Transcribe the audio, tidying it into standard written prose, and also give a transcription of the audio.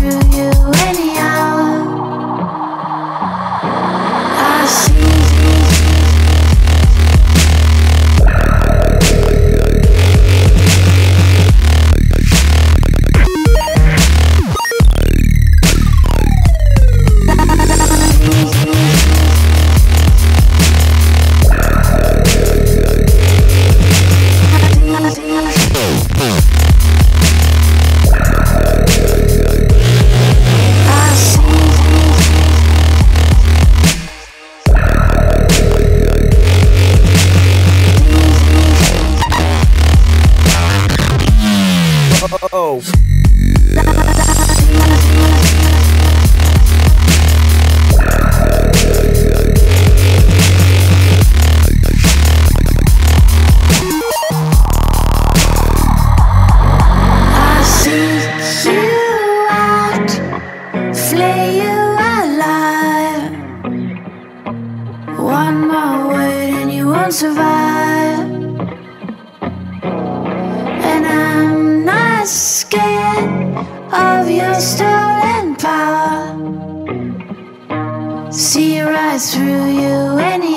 through you anyhow. I see. Oh. I seek you out, flay you alive. One more word and you won't survive. And I'm not scared of your stolen power. See right through you anyhow.